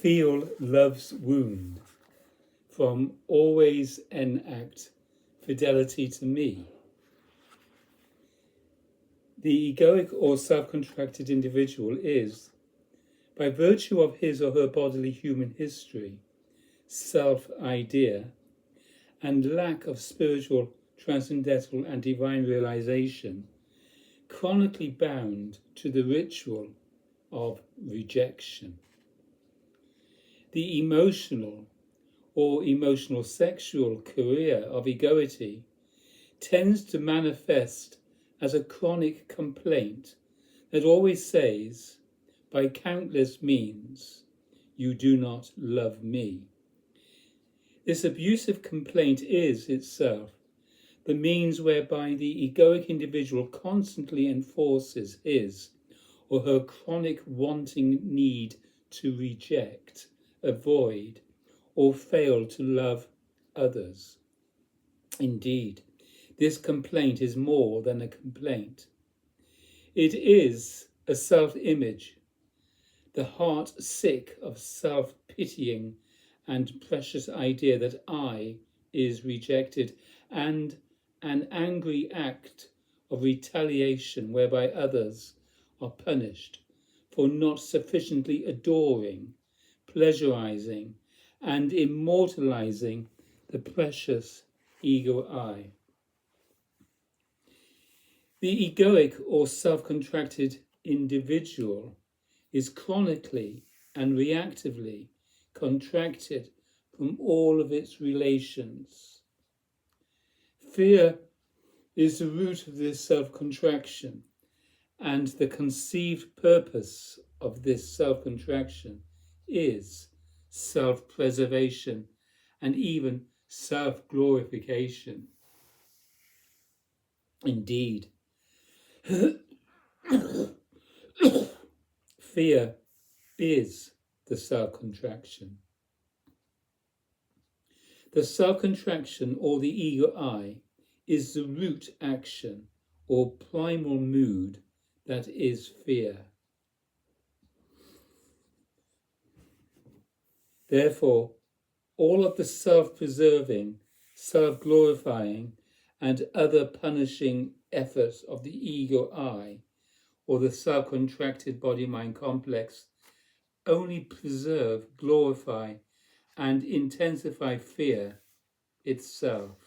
Feel love's wound, from always enact fidelity to me. The egoic or self-contracted individual is, by virtue of his or her bodily human history, self-idea, and lack of spiritual, transcendental and divine realization, chronically bound to the ritual of rejection. The emotional or emotional sexual career of egoity tends to manifest as a chronic complaint that always says, by countless means, you do not love me. This abusive complaint is itself the means whereby the egoic individual constantly enforces his or her chronic wanting need to reject, avoid, or fail to love others. Indeed, this complaint is more than a complaint. It is a self-image, the heart sick of self-pitying and precious idea that I is rejected, and an angry act of retaliation whereby others are punished for not sufficiently adoring, pleasurizing, and immortalizing the precious ego I. The egoic or self-contracted individual is chronically and reactively contracted from all of its relations. Fear is the root of this self-contraction, and the conceived purpose of this self-contraction is self-preservation and even self-glorification. Indeed, fear is the self-contraction. The self-contraction, or the ego I, is the root action or primal mood that is fear. Therefore, all of the self-preserving, self-glorifying, and other punishing efforts of the ego I, or the self-contracted body-mind complex, only preserve, glorify, and intensify fear itself.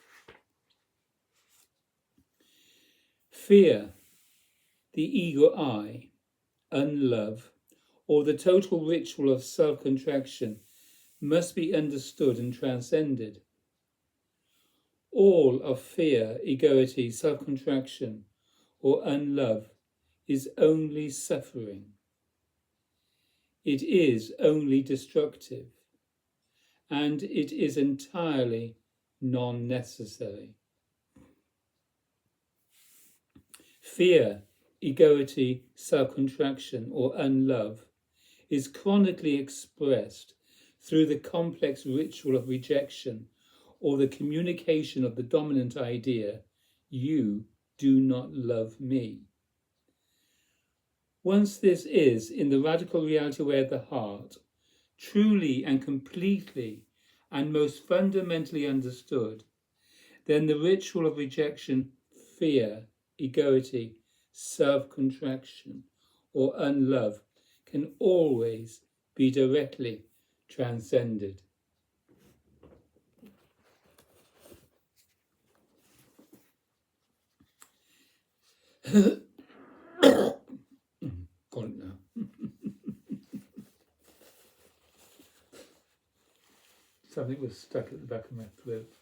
Fear, the ego I, unlove, or the total ritual of self-contraction must be understood and transcended. All of fear, egoity, self-contraction, or unlove is only suffering. It is only destructive, and it is entirely non-necessary. Fear, egoity, self-contraction, or unlove is chronically expressed through the complex ritual of rejection or the communication of the dominant idea, you do not love me. Once this is, in the radical reality way of the heart, truly and completely and most fundamentally understood, then the ritual of rejection, fear, egoity, self-contraction, or unlove can always be directly transcended. Got it now. Something was stuck at the back of my throat.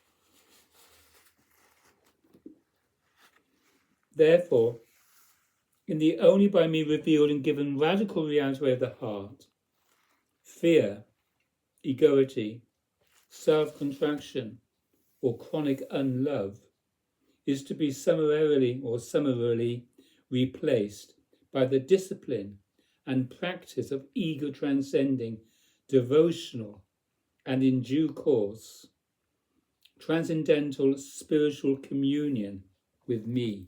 Therefore, in the only by me revealed and given radical reality of the heart, fear, egoity, self-contraction, or chronic unlove is to be summarily replaced by the discipline and practice of ego transcending, devotional, and in due course, transcendental spiritual communion with me,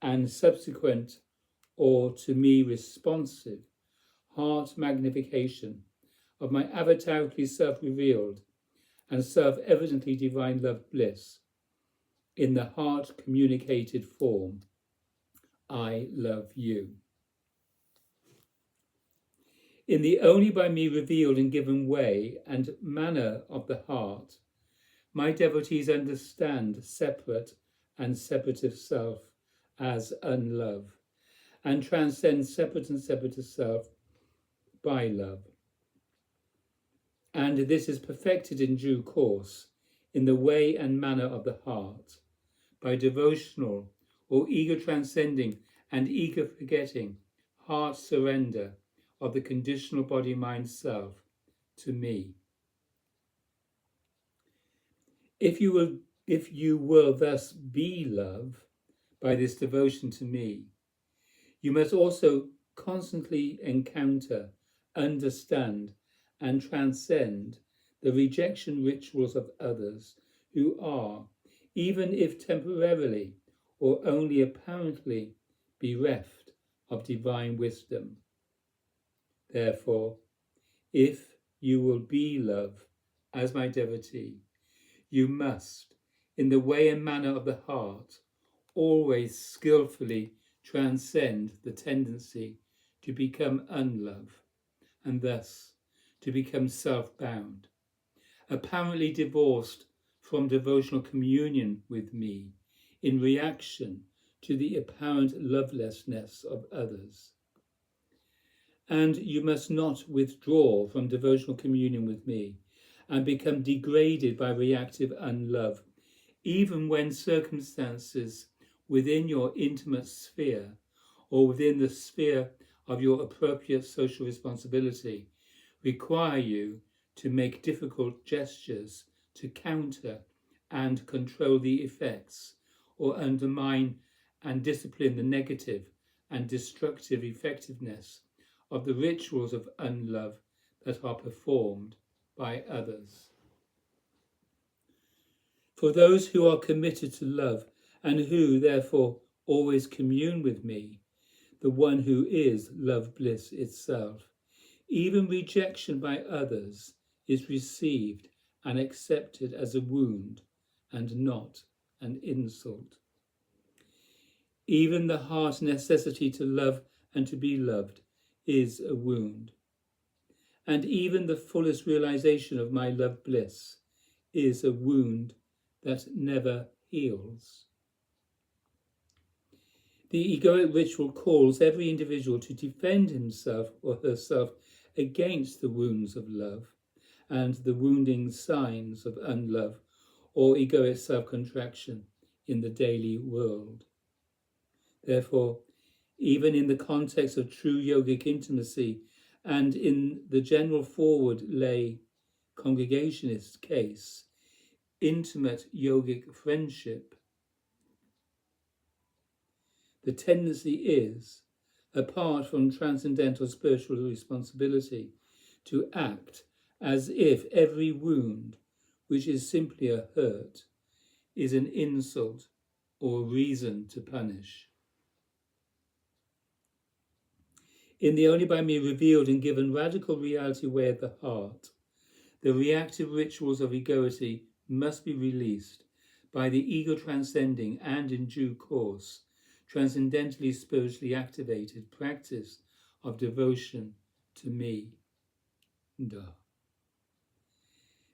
and subsequent or to me responsive heart magnification of my avatarically self-revealed and self-evidently divine love bliss in the heart-communicated form, I love you. In the only by me revealed and given way and manner of the heart, my devotees understand separate and separative self as unlove, and transcend separate and separative self by love. And this is perfected in due course in the way and manner of the heart, by devotional or ego transcending and ego forgetting heart surrender of the conditional body-mind self to me. If you will thus be love by this devotion to me, you must also constantly encounter, understand, and transcend the rejection rituals of others who are, even if temporarily or only apparently, bereft of divine wisdom. Therefore, if you will be love as my devotee, you must, in the way and manner of the heart, always skillfully transcend the tendency to become unlove, and thus to become self-bound, apparently divorced from devotional communion with me in reaction to the apparent lovelessness of others. And you must not withdraw from devotional communion with me and become degraded by reactive unlove, even when circumstances within your intimate sphere or within the sphere of your appropriate social responsibility require you to make difficult gestures to counter and control the effects or undermine and discipline the negative and destructive effectiveness of the rituals of unlove that are performed by others. For those who are committed to love and who, therefore, always commune with me, the one who is love bliss itself, even rejection by others is received and accepted as a wound and not an insult. Even the heart's necessity to love and to be loved is a wound. And even the fullest realization of my love bliss is a wound that never heals. The egoic ritual calls every individual to defend himself or herself against the wounds of love and the wounding signs of unlove or egoic self-contraction in the daily world. Therefore, even in the context of true yogic intimacy and in the general forward lay congregationist case, intimate yogic friendship, the tendency is, apart from transcendental spiritual responsibility, to act as if every wound, which is simply a hurt, is an insult or reason to punish. In the only by me revealed and given radical reality way of the heart, the reactive rituals of egoity must be released by the ego transcending and, in due course, transcendentally spiritually activated practice of devotion to me.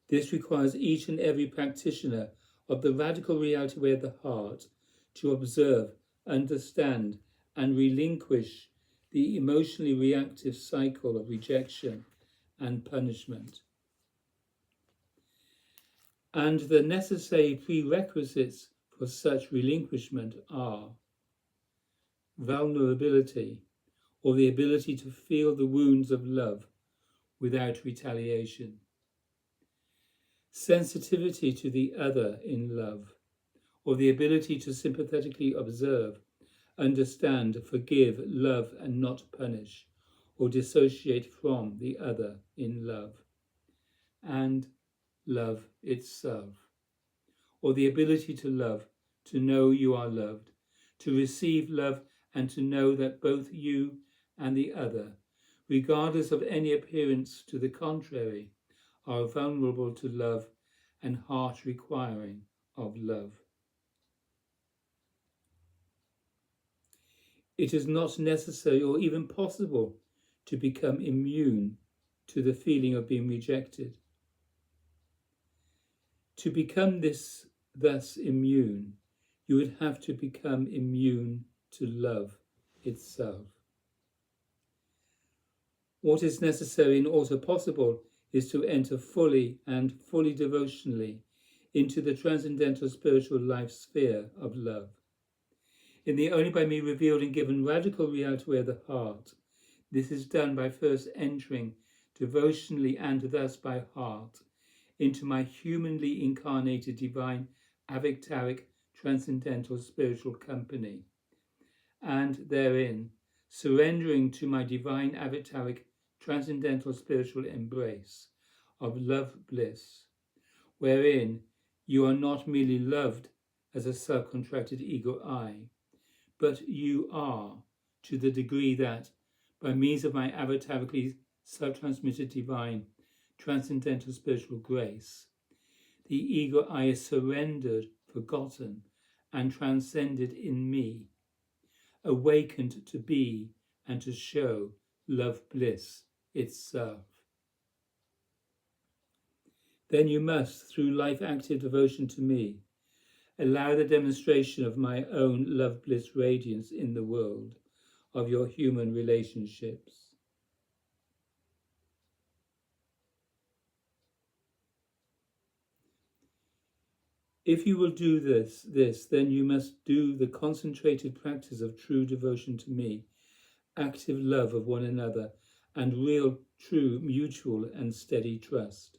This requires each and every practitioner of the radical reality way of the heart to observe, understand, and relinquish the emotionally reactive cycle of rejection and punishment. And the necessary prerequisites for such relinquishment are vulnerability, or the ability to feel the wounds of love without retaliation; sensitivity to the other in love, or the ability to sympathetically observe, understand, forgive, love, and not punish, or dissociate from the other in love; and love itself, or the ability to love, to know you are loved, to receive love, and to know that both you and the other regardless of any appearance to the contrary, are vulnerable to love and harsh requiring of love. It is not necessary or even possible to become immune to the feeling of being rejected. To become thus immune, you would have to become immune to love itself. What is necessary and also possible is to enter fully and fully devotionally into the transcendental spiritual life sphere of love. In the only by me revealed and given radical reality of the heart, this is done by first entering devotionally and thus by heart into my humanly incarnated divine avictaric transcendental spiritual company, and therein surrendering to my divine avictaric transcendental spiritual embrace of love bliss, wherein you are not merely loved as a self-contracted ego I, but you are, to the degree that, by means of my avatarically self-transmitted divine transcendental spiritual grace, the ego I is surrendered, forgotten, and transcended in me, awakened to be and to show love bliss itself. Then you must, through life-active devotion to me, allow the demonstration of my own love bliss radiance in the world of your human relationships. If you will do this, then you must do the concentrated practice of true devotion to me, active love of one another, and real, true, mutual and steady trust.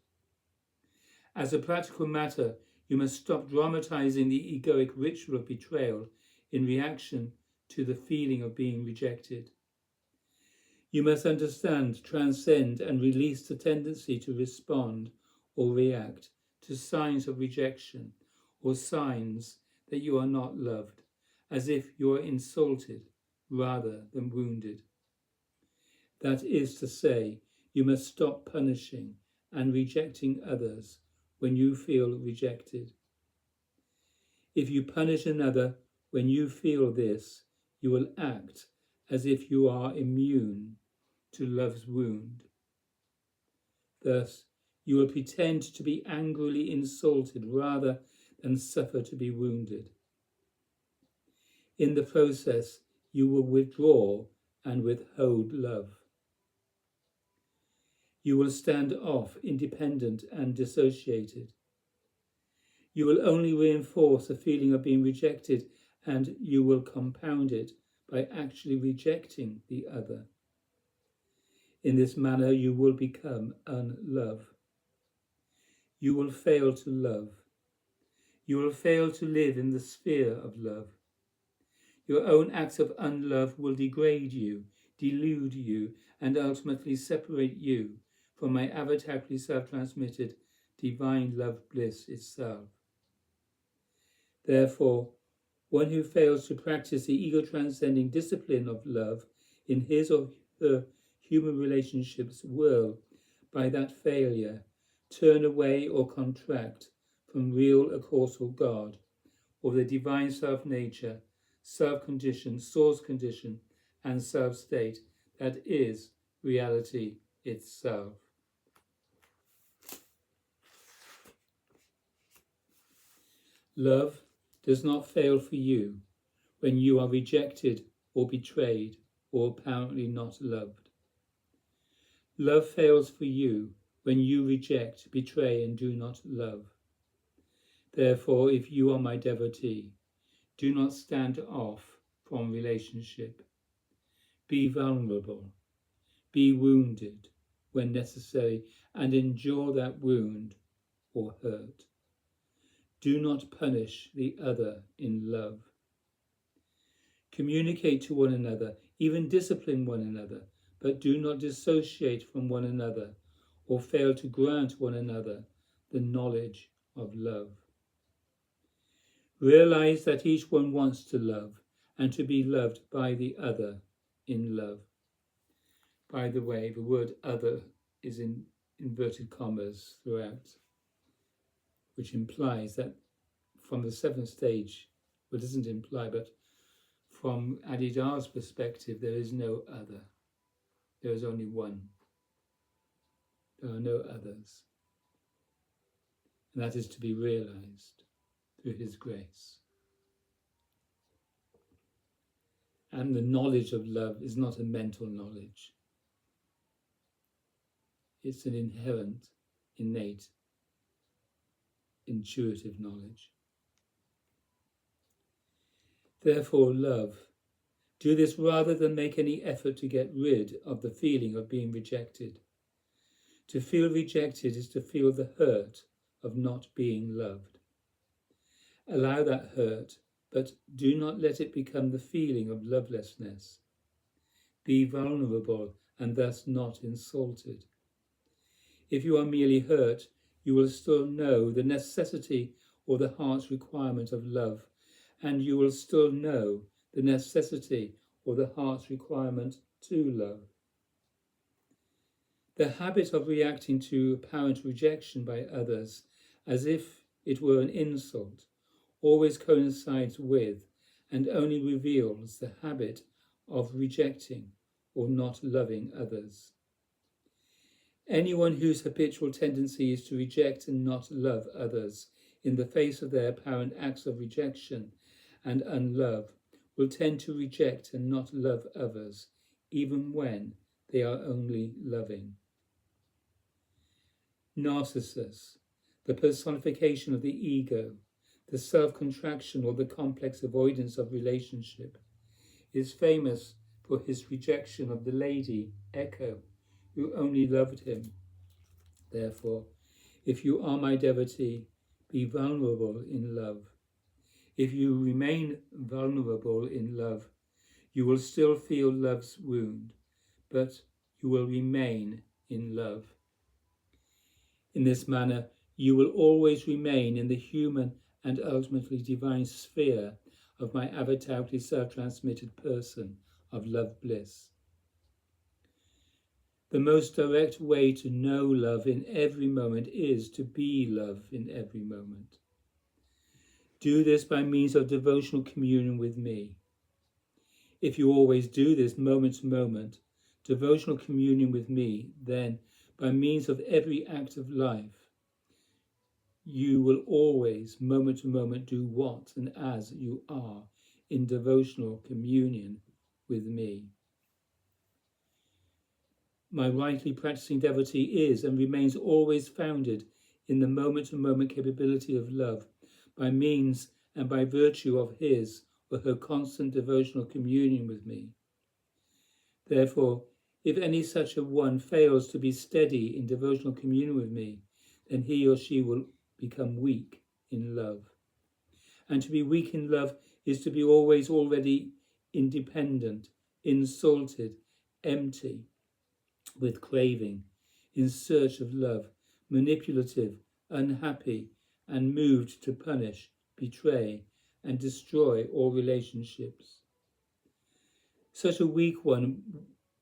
As a practical matter, you must stop dramatizing the egoic ritual of betrayal in reaction to the feeling of being rejected. You must understand, transcend, and release the tendency to respond or react to signs of rejection or signs that you are not loved, as if you are insulted rather than wounded. That is to say, you must stop punishing and rejecting others when you feel rejected. If you punish another when you feel this, you will act as if you are immune to love's wound. Thus, you will pretend to be angrily insulted rather than suffer to be wounded. In the process, you will withdraw and withhold love. You will stand off, independent and dissociated. You will only reinforce the feeling of being rejected, and you will compound it by actually rejecting the other. In this manner, you will become unlove. You will fail to love. You will fail to live in the sphere of love. Your own acts of unlove will degrade you, delude you, and ultimately separate you from my avatarically self-transmitted divine love bliss itself. Therefore, one who fails to practice the ego-transcending discipline of love in his or her human relationships will, by that failure, turn away or contract from real causal God, or the divine self-nature, self-condition, source condition, and self-state that is reality itself. Love does not fail for you when you are rejected or betrayed or apparently not loved. Love fails for you when you reject, betray, and do not love. Therefore, if you are my devotee, do not stand off from relationship. Be vulnerable. Be wounded when necessary and endure that wound or hurt. Do not punish the other in love. Communicate to one another, even discipline one another, but do not dissociate from one another or fail to grant one another the knowledge of love. Realize that each one wants to love and to be loved by the other in love. By the way, the word other is in inverted commas throughout, which implies that from the seventh stage, well, it doesn't imply, but from Adidar's perspective, there is no other. There is only one. There are no others. And that is to be realized through his grace. And the knowledge of love is not a mental knowledge. It's an inherent, innate, intuitive knowledge. Therefore, love. Do this rather than make any effort to get rid of the feeling of being rejected. To feel rejected is to feel the hurt of not being loved. Allow that hurt, but do not let it become the feeling of lovelessness. Be vulnerable and thus not insulted. If you are merely hurt, you will still know the necessity or the heart's requirement of love, and you will still know the necessity or the heart's requirement to love. The habit of reacting to apparent rejection by others as if it were an insult always coincides with and only reveals the habit of rejecting or not loving others. Anyone whose habitual tendency is to reject and not love others in the face of their apparent acts of rejection and unlove will tend to reject and not love others, even when they are only loving. Narcissus, the personification of the ego, the self-contraction or the complex avoidance of relationship, is famous for his rejection of the lady, Echo, who only loved him. Therefore, if you are my devotee, be vulnerable in love. If you remain vulnerable in love, you will still feel love's wound, but you will remain in love. In this manner, you will always remain in the human and ultimately divine sphere of my avatarically self-transmitted person of love bliss. The most direct way to know love in every moment is to be love in every moment. Do this by means of devotional communion with me. If you always do this moment to moment, devotional communion with me, then by means of every act of life, you will always, moment to moment, do what and as you are in devotional communion with me. My rightly practicing devotee is and remains always founded in the moment-to-moment capability of love by means and by virtue of his or her constant devotional communion with me. Therefore, if any such a one fails to be steady in devotional communion with me, then he or she will become weak in love. And to be weak in love is to be always already independent, insulted, empty, with craving, in search of love, manipulative, unhappy, and moved to punish, betray, and destroy all relationships. Such a weak one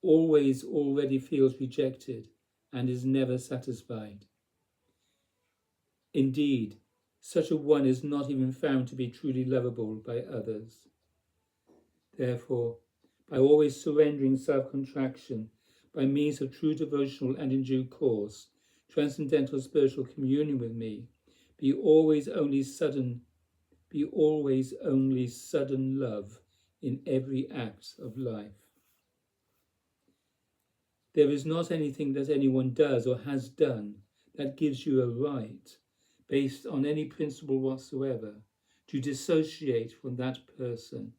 always already feels rejected and is never satisfied. Indeed, such a one is not even found to be truly lovable by others. Therefore, by always surrendering self-contraction, by means of true devotional and in due course, transcendental spiritual communion with me, be always only sudden love in every act of life. There is not anything that anyone does or has done that gives you a right, based on any principle whatsoever, to dissociate from that person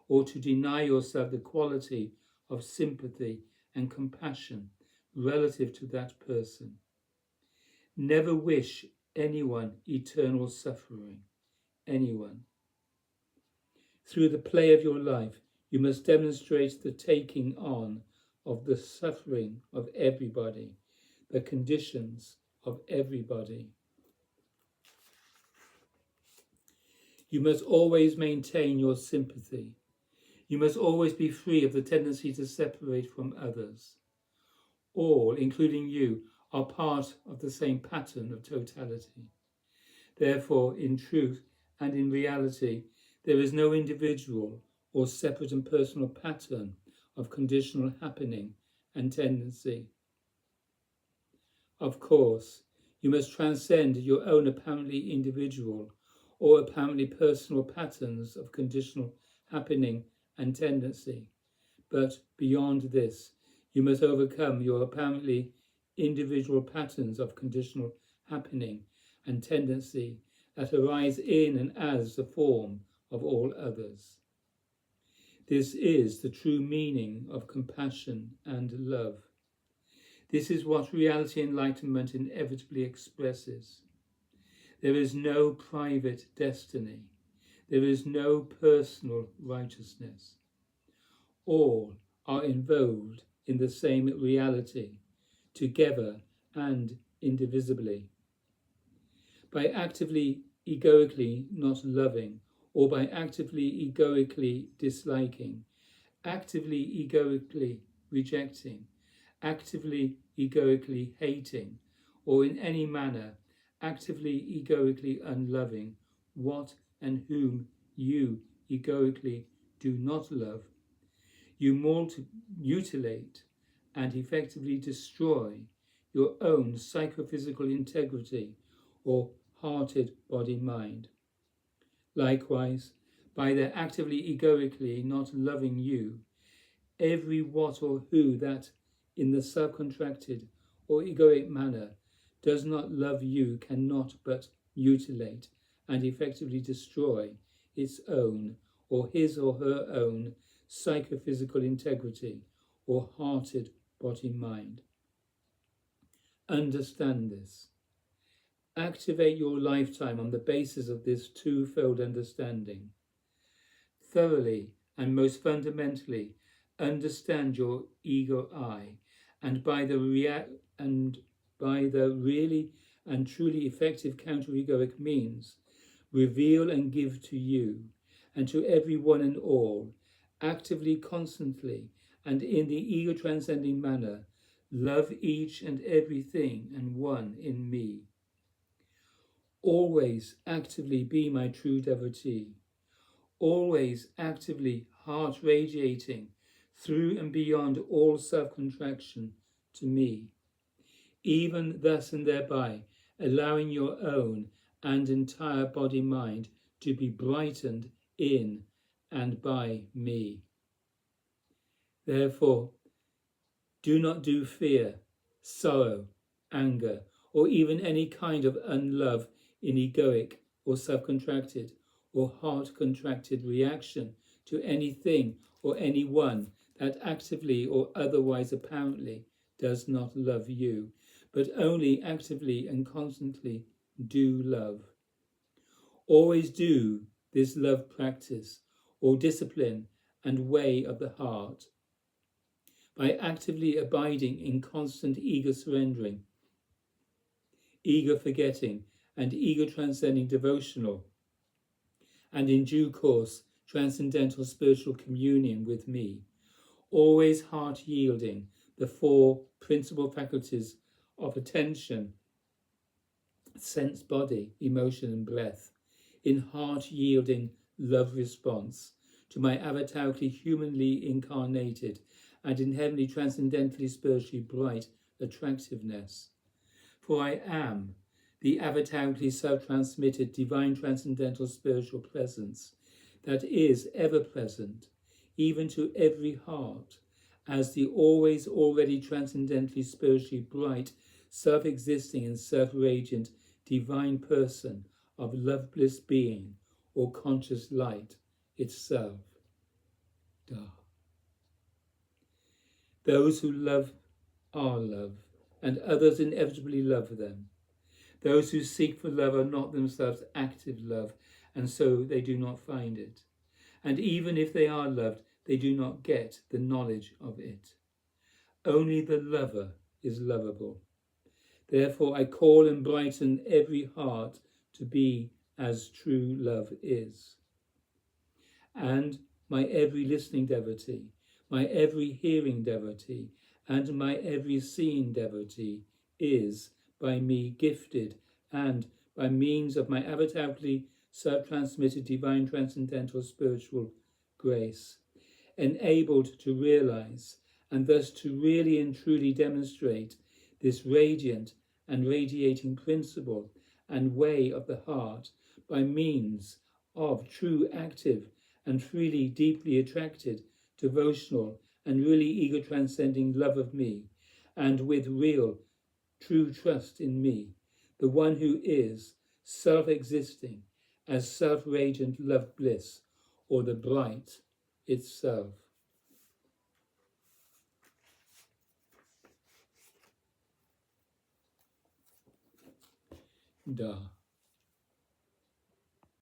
or to deny yourself the quality of sympathy and compassion relative to that person. Never wish anyone eternal suffering, anyone. Through the play of your life, you must demonstrate the taking on of the suffering of everybody, the conditions of everybody. You must always maintain your sympathy. You must always be free of the tendency to separate from others. All, including you, are part of the same pattern of totality. Therefore, in truth and in reality, there is no individual or separate and personal pattern of conditional happening and tendency. Of course, you must transcend your own apparently individual or apparently personal patterns of conditional happening and tendency. But beyond this, you must overcome your apparently individual patterns of conditional happening and tendency that arise in and as the form of all others. This is the true meaning of compassion and love. This is what reality enlightenment inevitably expresses. There is no private destiny. There is no personal righteousness. All are involved in the same reality, together and indivisibly. By actively egoically not loving, or by actively egoically disliking, actively egoically rejecting, actively egoically hating, or in any manner actively egoically unloving what and whom you egoically do not love, you mutilate and effectively destroy your own psychophysical integrity or hearted body-mind. Likewise, by their actively egoically not loving you, every what or who that in the subcontracted or egoic manner does not love you cannot but mutilate and effectively destroy its own or his or her own psychophysical integrity or hearted body-mind. Understand this. Activate your lifetime on the basis of this twofold understanding. Thoroughly and most fundamentally understand your ego I, and by the really and truly effective counter-egoic means, reveal and give to you and to everyone and all, actively, constantly, and in the ego-transcending manner, love each and everything and one in me. Always actively be my true devotee. Always actively heart radiating through and beyond all self-contraction to me, even thus and thereby allowing your own and entire body-mind to be brightened in and by me. Therefore, do not do fear, sorrow, anger, or even any kind of unlove in egoic or self-contracted or heart-contracted reaction to anything or anyone that actively or otherwise apparently does not love you, but only actively and constantly do love. Always do this love practice or discipline and way of the heart by actively abiding in constant ego surrendering, ego forgetting, and ego transcending devotional, and in due course transcendental spiritual communion with me, always heart yielding the four principal faculties of attention, sense, body, emotion, and breath, in heart yielding love response to my avatarically humanly incarnated and in heavenly transcendentally spiritually bright attractiveness. For I am the avatarically self-transmitted divine transcendental spiritual presence that is ever present, even to every heart, as the always already transcendently spiritually bright, self-existing and self-radiant divine person of love bliss being or conscious light itself. Da. Those who love are love, and others inevitably love them. Those who seek for love are not themselves active love, and so they do not find it. And even if they are loved, they do not get the knowledge of it. Only the lover is lovable. Therefore I call and brighten every heart to be as true love is. And my every listening devotee, my every hearing devotee, and my every seen devotee is by me gifted, and by means of my avatārically self-transmitted divine transcendental spiritual grace, enabled to realize and thus to really and truly demonstrate this radiant and radiating principle and way of the heart by means of true active and freely deeply attracted devotional and really ego transcending love of me, and with real true trust in me, the one who is self-existing as self-radiant love bliss, or the bright itself. Da.